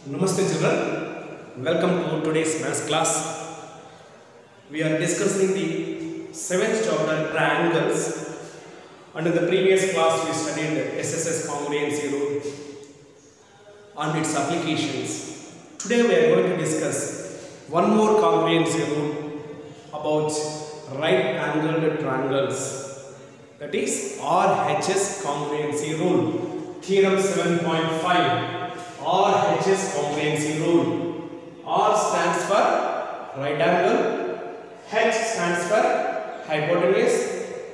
Namaste children, welcome to today's maths class. We are discussing the 7th chapter triangles, and in the previous class we studied the SSS congruency rule and its applications. Today we are going to discuss one more congruency rule about right angled triangles, that is RHS congruency rule. Theorem 7.5. RHS congruency rule. R stands for right angle, H stands for hypotenuse,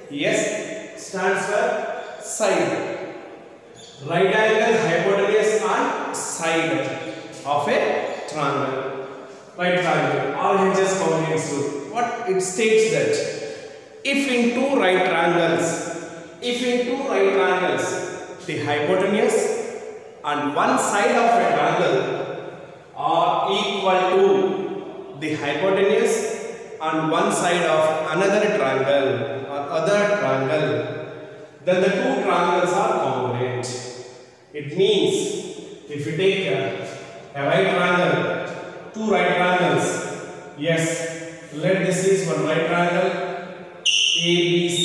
S stands for side. Right angle, hypotenuse and side of a triangle. Right triangle, RHS congruency rule. What it states that if in two right triangles, the hypotenuse and one side of a triangle are equal to the hypotenuse and one side of another triangle or other triangle, then the two triangles are congruent. It means if you take a right triangle, two right triangles, yes, let this is one right triangle, ABC.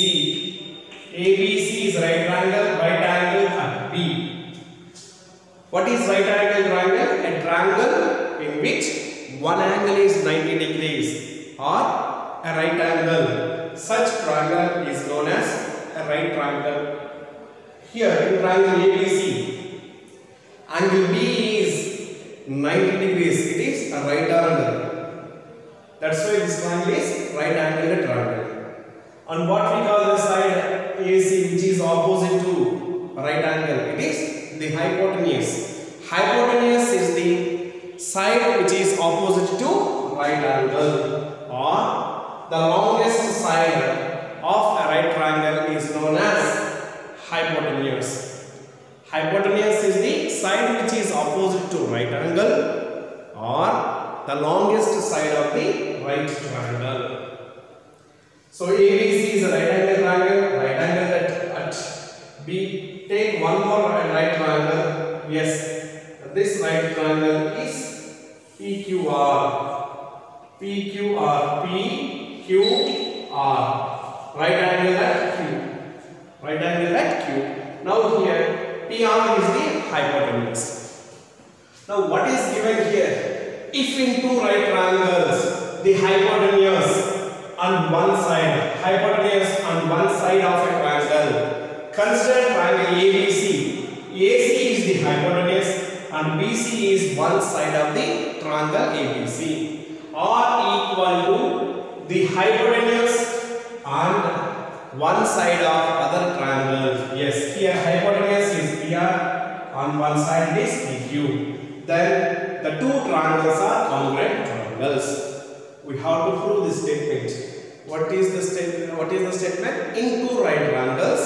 ABC is right angle at B. What is right angle triangle? A triangle in which one angle is 90 degrees or a right angle. Such triangle is known as a right triangle. Here in triangle ABC, angle B is 90 degrees. It is a right angle. That's why this triangle is right angled triangle. And what we call the side AC, which is opposite to right angle, it is the hypotenuse. Hypotenuse is the side which is opposite to right angle, or the longest side of a right triangle is known as hypotenuse. Hypotenuse is the side which is opposite to right angle or the longest side of the right triangle. So ABC is a right angle at B. Take one more right triangle. Yes, this right triangle is PQR. PQR. Right angle at Q. Right angle at Q. Now here PR is the hypotenuse. Now what is given here? If in two right triangles the hypotenuse and one side of a triangle, consider triangle ABC. AC is the hypotenuse and BC is one side of the triangle ABC, are equal to the hypotenuse and one side of other triangle. Yes, here hypotenuse is PR on one side is PQ. Then the two triangles are congruent triangles. We have to prove this statement. What is the statement? In two right triangles,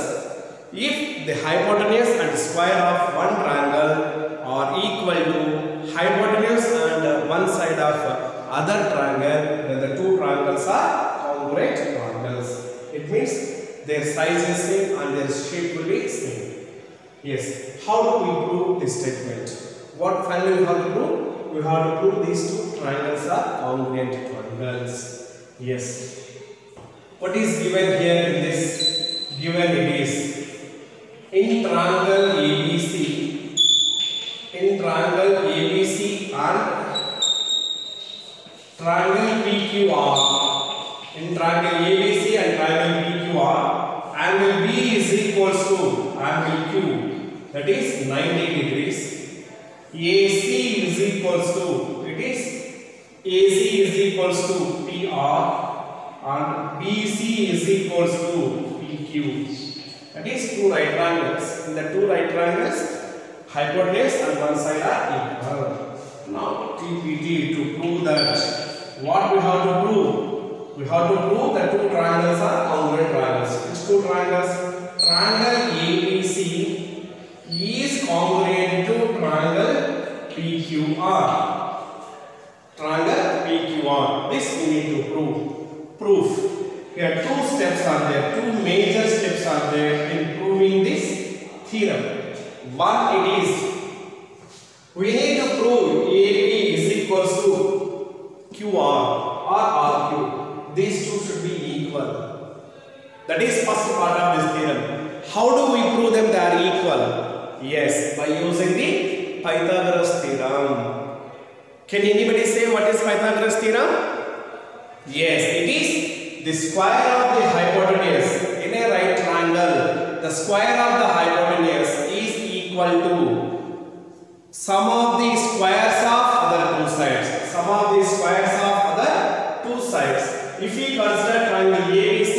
if the hypotenuse and square of one triangle are equal to hypotenuse and one side of other triangle, then the two triangles are congruent triangles. It means their size is same and their shape will be same. Yes. How do we prove this statement? What finally we have to prove? We have to prove these two triangles are congruent triangles. Yes. What is given here in this? Given it is in triangle ABC and triangle PQR. In triangle ABC and triangle PQR, angle B is equals to angle Q, that is 90 degrees. AC is equals to PR and BC is equals to PQ. That is two right triangles. In the two right triangles, hypotenuse and one side are equal. Now TPT, to prove that, what we have to prove? We have to prove that two triangles are congruent triangles. Which two triangles? Triangle ABC is congruent to triangle PQR. Triangle PQR. This we need to prove. Proof. Here two steps are there. Two major steps are there in proving this theorem. One, it is We need to prove AB is equals to QR or RQ. These two should be equal. That is first part of this theorem. How do we prove them they are equal? Yes, by using the Pythagoras theorem. Can anybody say what is Pythagoras theorem? Yes, it is the square of the hypotenuse in a right triangle. The square of the hypotenuse is equal to sum of the squares of other two sides. Sum of the squares of other two sides. If we consider triangle ABC,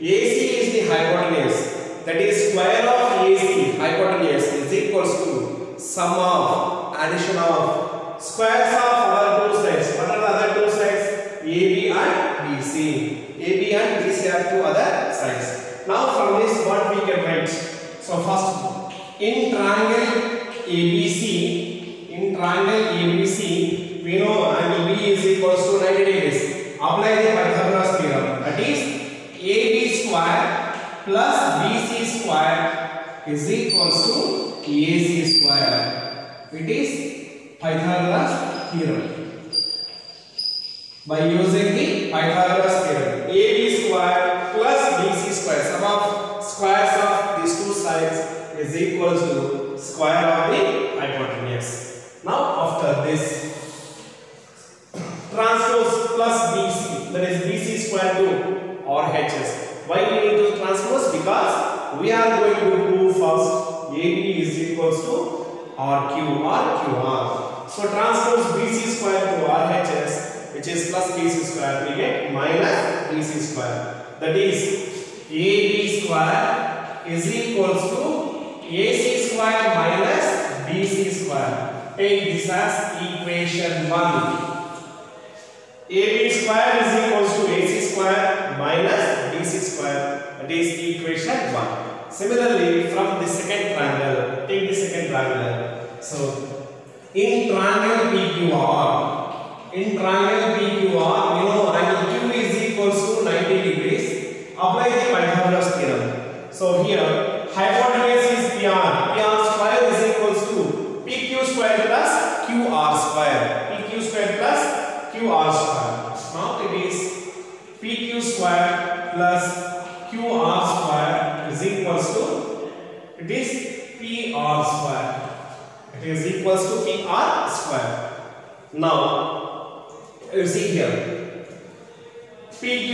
AC is the hypotenuse. That is square of AC hypotenuse is equals to sum of addition of squares of other two sides. What are the other two sides? AB and BC. AB and BC are two other sides. Now from this what we can write? So first in triangle ABC, we know angle B is equals to 90 degrees. Apply the Pythagoras theorem. That is AB square plus BC square is equals to AC square. It is Pythagoras theorem. By using the Pythagoras theorem, AB square plus BC square, sum of squares of these two sides is equals to square of the hypotenuse. Now after this, transpose plus BC, that is BC square to RHS. Why we need to transpose? Because we are going to prove first AB is equals to RQ or QR. So transpose BC square to RHS, which is plus BC square, we get minus BC square. That is AB square is equals to AC square minus BC square. Take this as equation 1. AB square is equals to AC square minus BC square. That is equation 1. Similarly, from the second triangle, take the second triangle. So, in triangle PQR, we know angle Q is equals to 90 degrees. Apply the Pythagoras theorem. So here, hypotenuse is PR. PR square is equals to PQ square plus QR square. PQ square plus QR square. Now it is PQ square plus QR square is equals to, it is PR square. It is equals to PR square. Now, you see here, PQ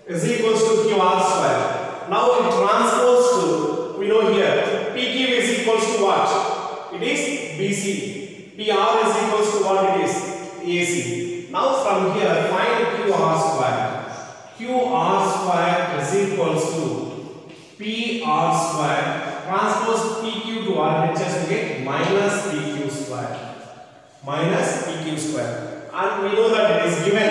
is equals to QR square. Now it transpose to, we know here, PQ is equals to what? It is BC. PR is equals to what it is? AC. Now from here, find QR square. QR square is equals to PR square. Transpose PQ to RHS to get minus PQ square. Minus PQ square. And we know that it is given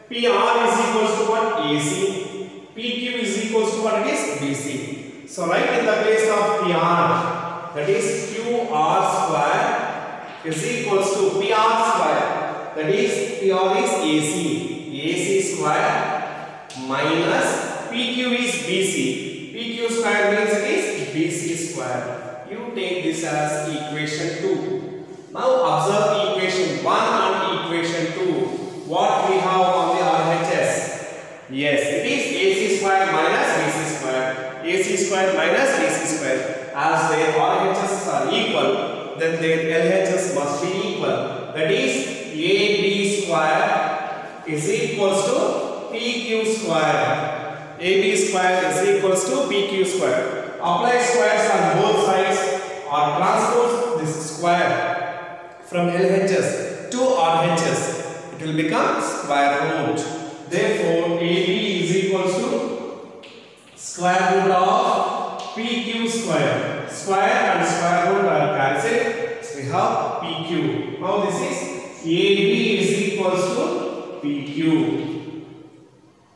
PR is equals to what? AC. PQ is equals to what it is? BC. So write in the place of PR, that is QR square is equals to PR square. That is PR is AC. AC square minus PQ is BC. PQ square means it is BC square. You take this as equation 2. Now observe equation 1 and equation 2. What we have on the RHS? Yes, it is AC square minus BC square. AC square minus BC square. As their RHS are equal, then their LHS must be equal. That is AB square is equals to PQ square. AB square is equals to PQ square. Apply squares on both sides or transpose this square from LHS to RHS. It will become square root. Therefore, AB is equals to square root of PQ square. Square and square root are cancelled. We have PQ. Now this is AB is equals to PQ.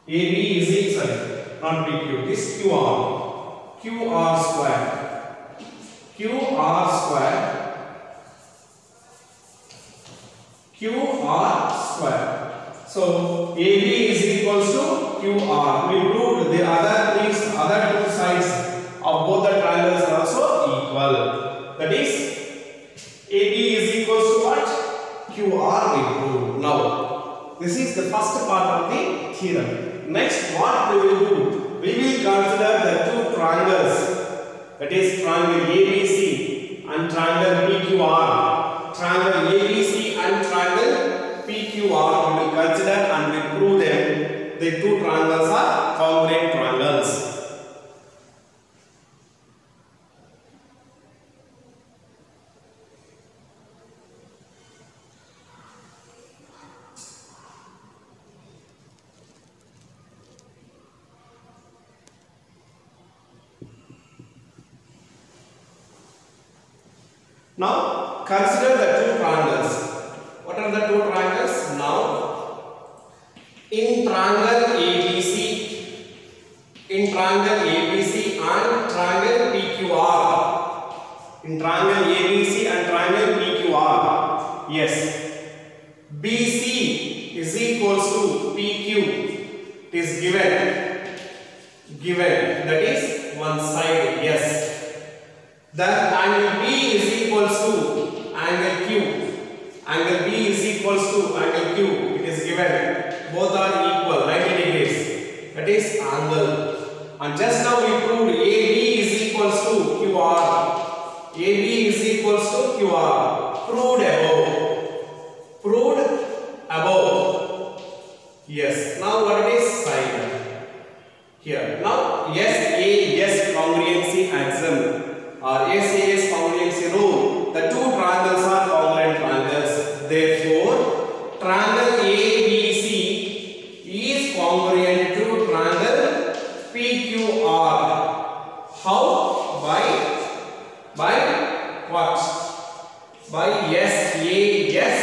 AB is equal, not PQ, this QR. QR square. QR square. QR square. So AB is equals to QR. We proved the other things, other two sides of both the triangles are also equal. That is This is the first part of the theorem. Next, what we will do? We will consider the two triangles, that is triangle ABC and triangle PQR. Triangle ABC and triangle PQR we will consider and we will prove them. The two triangles are congruent triangles. Now consider the two triangles. What are the two triangles? Now in triangle ABC and triangle PQR. In triangle ABC and triangle PQR. Yes. BC is equals to PQ. It is given. That is one side. Yes. Then angle B is equals to angle Q. Angle B is equals to angle Q. It is given. Both are equal, 90 degrees. That is angle. And just now we proved AB is equals to QR. AB is equals to QR. Proved above. Yes. Now what it is? Side. Here. Now SAS congruency axiom or SAS congruency rule. The two triangles are congruent triangles. Therefore, triangle ABC is congruent to triangle PQR. How? By what? By SAS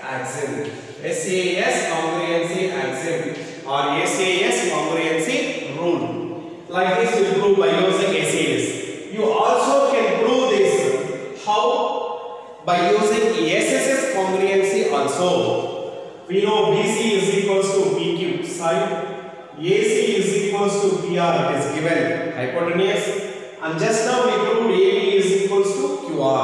axiom. SAS congruency axiom or SAS congruency rule. Like this we will prove by using SAS. You also can prove this. How? By using SSS congruency also. We know BC is equals to PQ side. AC is equals to PR. It is given hypotenuse. And just now we proved AB is equals to QR.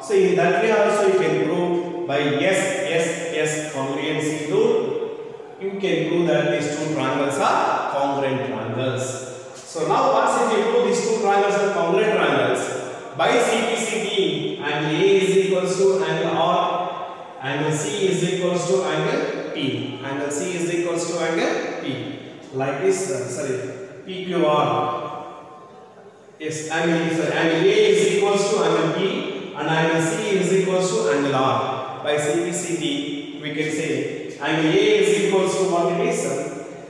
So in that way also you can prove by SSS congruency rule. You can prove that these two triangles are congruent triangles. So now once if you prove these two triangles are congruent triangles, by CPCT, angle A is equals to angle R, angle C is equals to angle P, angle C is equals to angle P. Like this, PQR. Yes, angle A is equals to angle P and angle C is equals to angle R. By CPCT, we can say angle A is equals to what it is?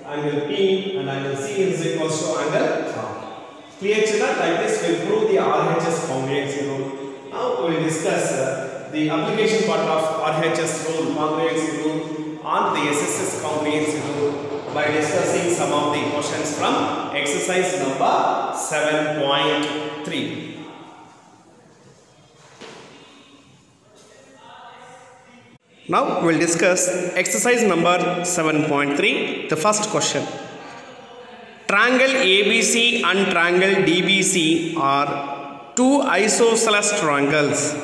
Angle P and angle C is equals to angle R. Clear children? Like this we will prove the RHS congruency rule. Now we will discuss the application part of RHS rule, congruency rule on the SSS congruency rule by discussing some of the questions from exercise number 7.3. Now we will discuss exercise number 7.3. The first question. Triangle ABC and triangle DBC are two isosceles triangles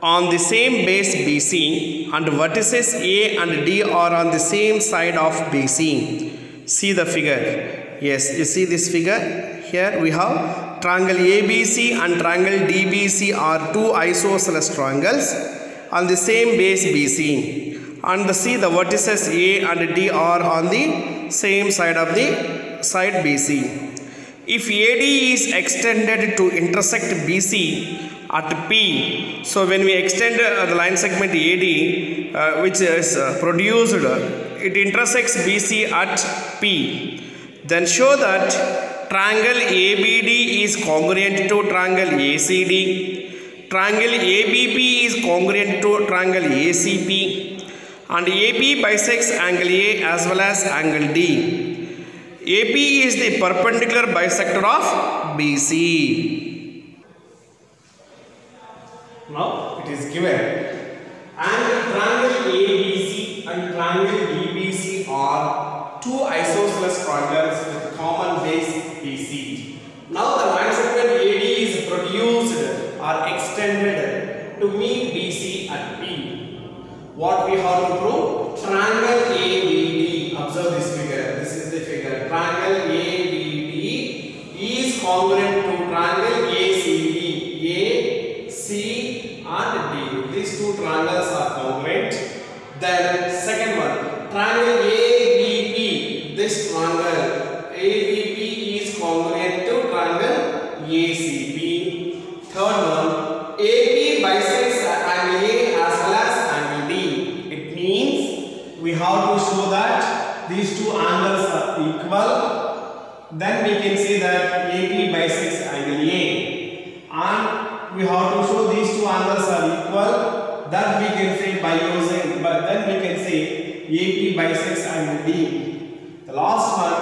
on the same base BC and vertices A and D are on the same side of BC. See the figure. Yes, you see this figure? Here we have triangle ABC and triangle DBC are two isosceles triangles on the same base BC, and see the vertices A and D are on the same side of the side BC. If AD is extended to intersect BC at P, so when we extend the line segment AD which is produced, it intersects BC at P, then show that triangle ABD is congruent to triangle ACD. Triangle ABP is congruent to triangle ACP and AB bisects angle A as well as angle D. AP is the perpendicular bisector of BC. Now it is given. And triangle ABC and triangle DBC are two isosceles triangles with common base BC. Now the line segment AD is produced or extended to meet BC at P. What we have to prove? Triangle Third one, AP bisects angle A as well as angle D. It means we have to show that these two angles are equal. Then we can say that AP bisects angle A, and we have to show these two angles are equal. That we can say by using, but then we can say AP bisects angle D. The last one,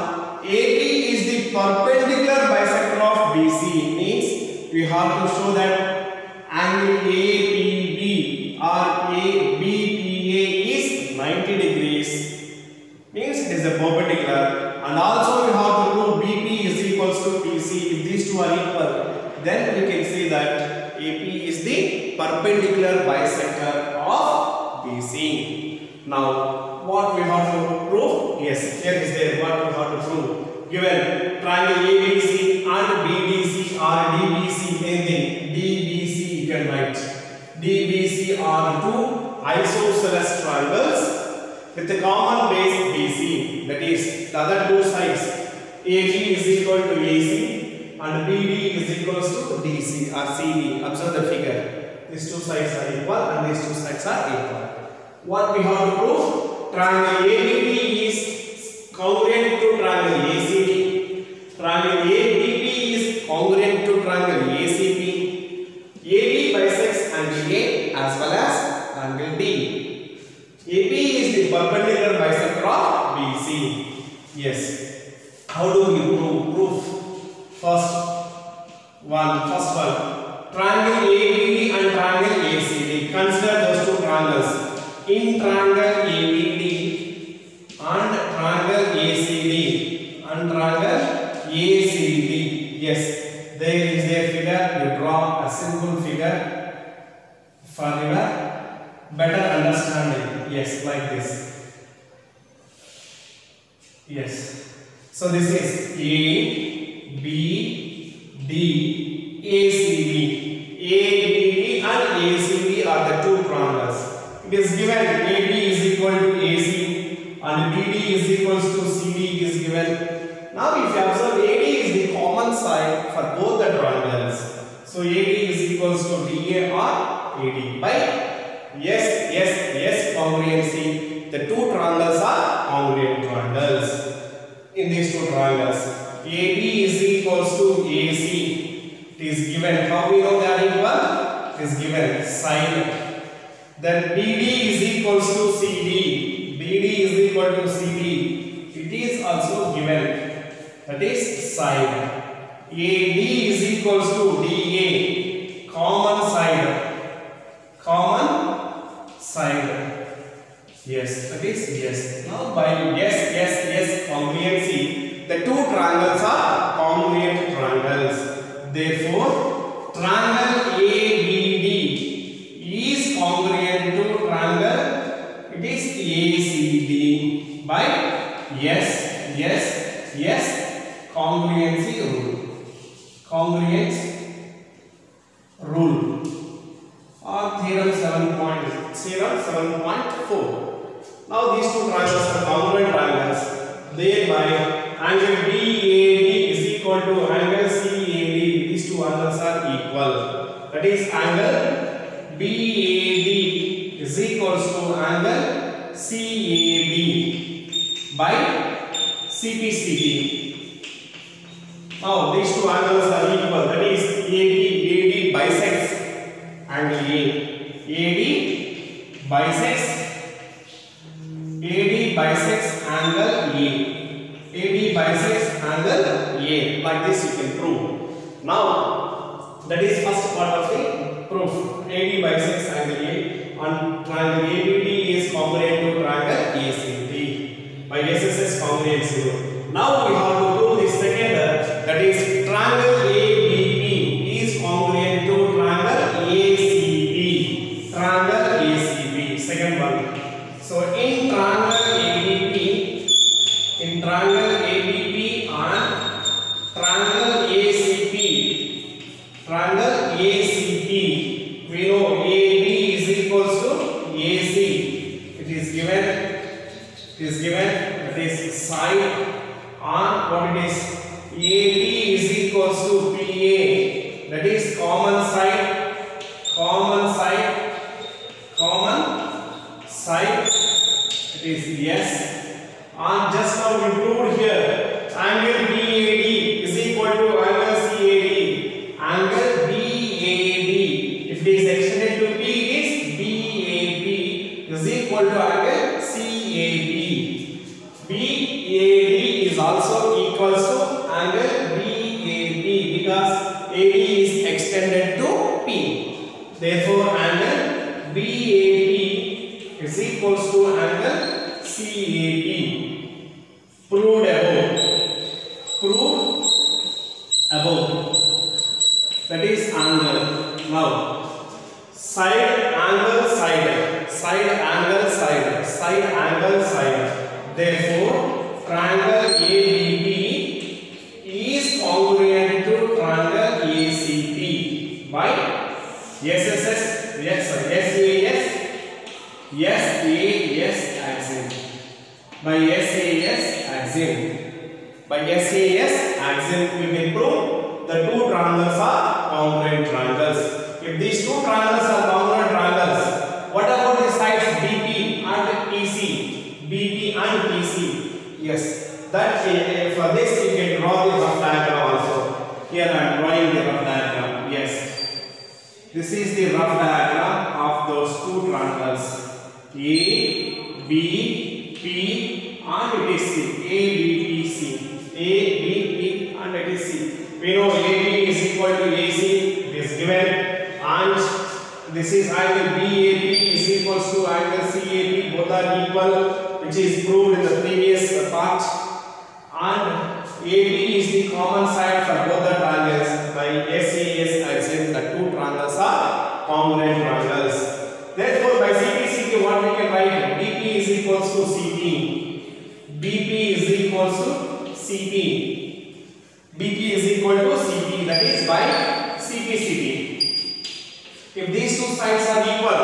AP is the perpendicular bisector of BC. Means we have to show that angle APB or ABPA is 90 degrees. Means it is a perpendicular. And also we have to prove BP is equals to PC. If these two are equal, then we can say that AP is the perpendicular bisector of BC. Now, what we have to prove? Yes, here is there what we have to prove. Given triangle ABC and BDC or DBC, anything DBC you can write. DBC are two isosceles triangles with a common base BC. That is, the other two sides AB is equal to AC and BD is equals to DC or CD. Observe the figure. These two sides are equal and these two sides are equal. What we have to prove? Triangle ABB is congruent to triangle ACD. Triangle ABB is congruent to triangle ACB. AB bisects angle A as well as angle D. AB is the perpendicular bisector of BC. Yes. How do we prove? First one. Triangle ABD and triangle ACD. Consider those two triangles. In triangle ABD and triangle ACD and triangle ACD. Yes, there is a figure. You draw a simple figure for your better understanding. Yes, like this. Yes. So this is ABD ACD. ABD and ACD are the two triangles. It is given AB is equal to AC and BD is equals to CD is given. Now if you observe, AD is the common side for both the triangles. So AD is equals to DA or AD by yes congruency. The two triangles are congruent triangles. In these two triangles, AB is equals to AC. It is given. How we know that equal? It is given sine. Then BD is equals to CD. BD is equal to CD. It is also given. That is sine. AD is equals to DA. Common side. Yes, that is yes. Now by yes congruency, the two triangles are congruent triangles. Therefore, triangle ABD is congruent to triangle, it is ACD by yes congruency rule or theorem 7.4. Now these two triangles are congruent triangles. Thereby angle BAD is equal to angle CAD. These two angles are equal. That is, angle BAD is equals to angle CAB by CPCD. Now these two angles are equal. That is, AD bisects angle A. AD bisects angle A. AD bisects angle A. Like this you can prove. Now that is first part of the proof. AD bisects angle A and triangle ABD is congruent to triangle ACD by SSS congruency rule. Now we have to prove the second, that is triangle ABB is congruent to triangle ACB. Triangle ACB, second one. So in triangle ABB and triangle ACP, we know AB is equals to AC. It is given. That is sine on what it is. AB is equals to PA that is common side, common side, common side, it is yes. And just now we proved here angle BAD is equal to angle CAD. Angle BAD, if it is extended to P, it is BAP is equal to angle CAP. BAD is also equals to angle BAP because AD is extended to P. Therefore, angle BAP is equals to angle CAP. Proved above. Proved above. That is angle. Now, side angle side. Side angle side. Side angle side. Therefore, triangle ABP is congruent to triangle ACP by SSS, SAS axiom. By SAS axiom. By SAS axiom, we can prove the two triangles are congruent triangles. If these two triangles are congruent triangles, what about the sides BP and PC? BP and PC. Yes, that for this you can draw the rough diagram also. Here I am drawing the rough diagram. Yes, this is the rough diagram of those two triangles. A, B, P and it is C. A, B, P, C. A, B, P and it is C. We know AB is equal to AC. It is given, and this is angle BAP is equals to angle CAP. Both are equal, which is proved in the previous part. And AB is the common side for both the triangles. By SAS axiom, the two triangles are congruent triangles. Therefore, by CP, what we can write? BP is equals to CP. BP is equals to CP. BP is equal to CP, that is by CP. If these two sides are equal,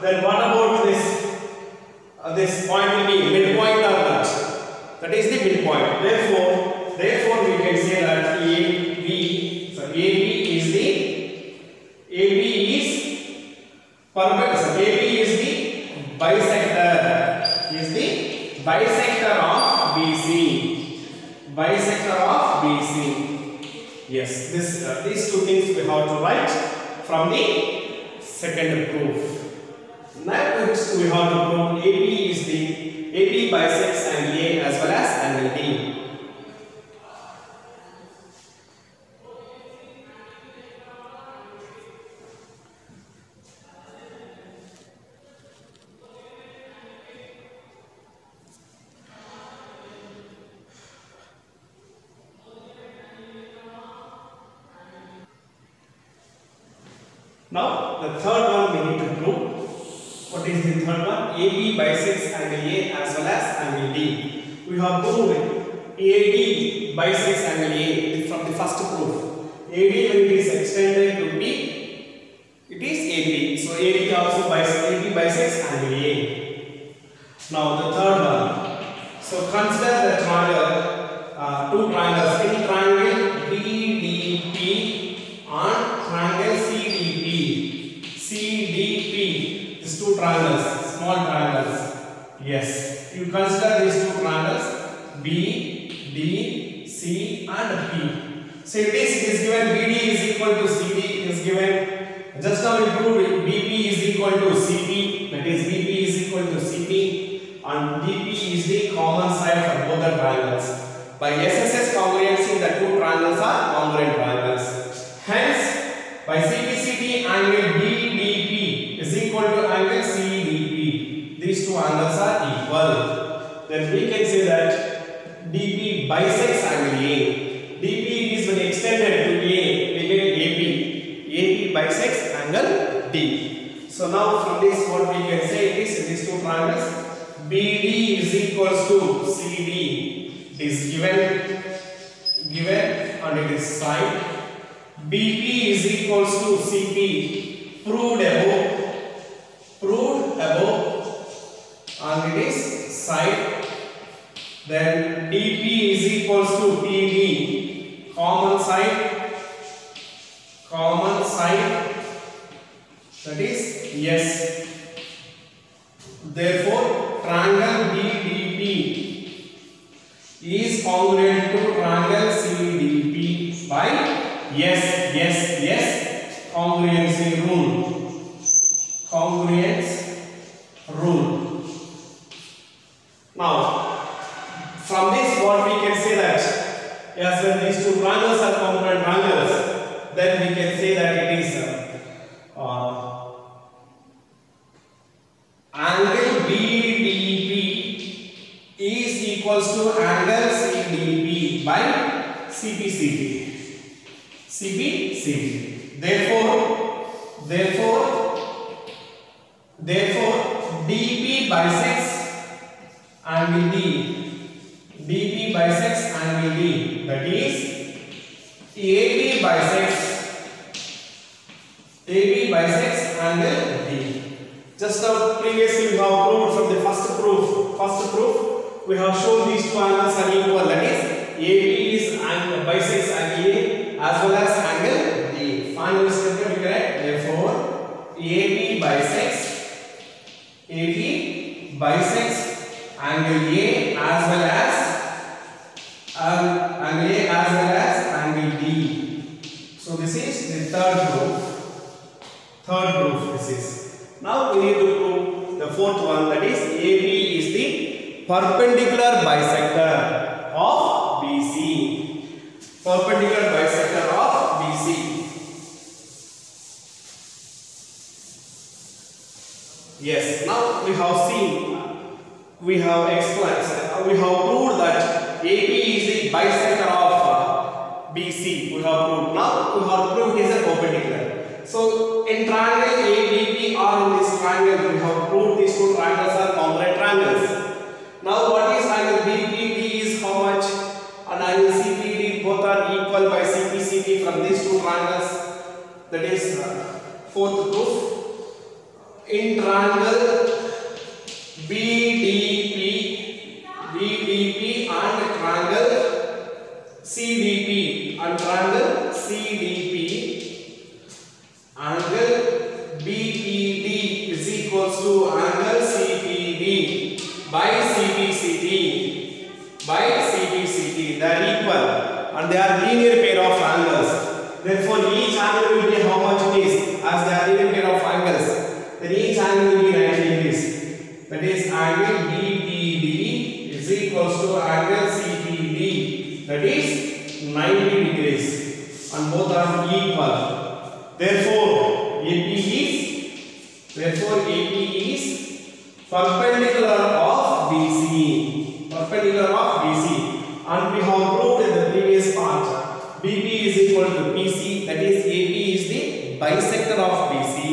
then what about this? This point will be midpoint or not? That is the midpoint. Therefore, we can say that AB. So AB is perfect. So AB is the bisector. Is the bisector of BC. Bisector of BC. Yes, these two things we have to write from the second proof. Next we have to prove AB bisects angle A as well as angle D. Now the third one we need to prove. What is the third one? AB bisects angle A as well as angle D. We have proved AD bisects angle A from the first proof. AD when it is extended to B, it is AB. So AD also bisects angle A. Now the third one. So consider the triangle, two triangles in triangle BDP and triangle CDP. CDP. These two triangles, small triangles. Yes, you consider these two triangles B, D, C and P. So it is given BD is equal to CD. It is given. Just now we proved BP is equal to CP. That is BP is equal to CP and DP is the common side for both the triangles. By SSS congruency, the two triangles are congruent triangles. Hence, by CPCT angle BDP is equal to angle CDP. These two angles are equal. Then we can say that DP bisects angle A. DP is when extended to A, we get AP. AP bisects angle D. So now from this what we can say is these two triangles BD is equals to CD. It is given and it is side. BP is equals to CP. Proved above and it is side. Then DP is equals to PD. Common side common side, that is S. Therefore, triangle BDP is congruent to triangle CDP by yes, congruency rule. Congruence rule. Now, from this, what we can say that yes, when these two triangles are congruent triangles, then we can say that it is angle BDP is equals to angle CDP by CPCT. Therefore, DP bisects angle D. DP bisects angle D. That is AB bisects angle D. Just now previously we have proved from the first proof we have shown these two angles are equal, that is AB is bisects angle A as well as angle D. Final statement is correct. Therefore AB bisects angle A as well as angle D. So this is the third proof. This is. Now we need to prove the fourth one, that is AB is the perpendicular bisector of BC. Perpendicular bisector of BC. Yes, now we have seen, we have explained, we have proved that AB is the bisector of BC. We have proved. Now we have proved it is a perpendicular. So in triangle ABP or in this triangle, we have proved these two triangles are congruent triangles. Now what is angle BPD is how much, and angle CPD both are equal by CPCT from these two triangles. That is fourth proof. In triangle BDP and triangle CDP angle BPD is equals to angle CPD by CPCT. They are equal and they are linear pair of angles. Therefore, each angle will be how much it is, as they are linear pair of angles. Then each angle will be 90 degrees. That is angle BPD is equals to angle CPD. That is 90 degrees. And both are equal. Therefore, AP is perpendicular of BC. And we have proved in the previous part. BP is equal to PC. That is AP is the bisector of BC.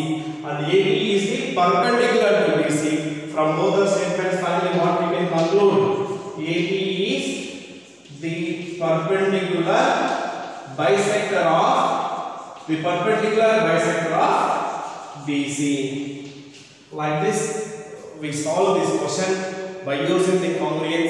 And AB is the perpendicular to BC. From both the statements, finally what we can conclude? AB is the perpendicular bisector of BC. Like this, we solve this question by using the congruence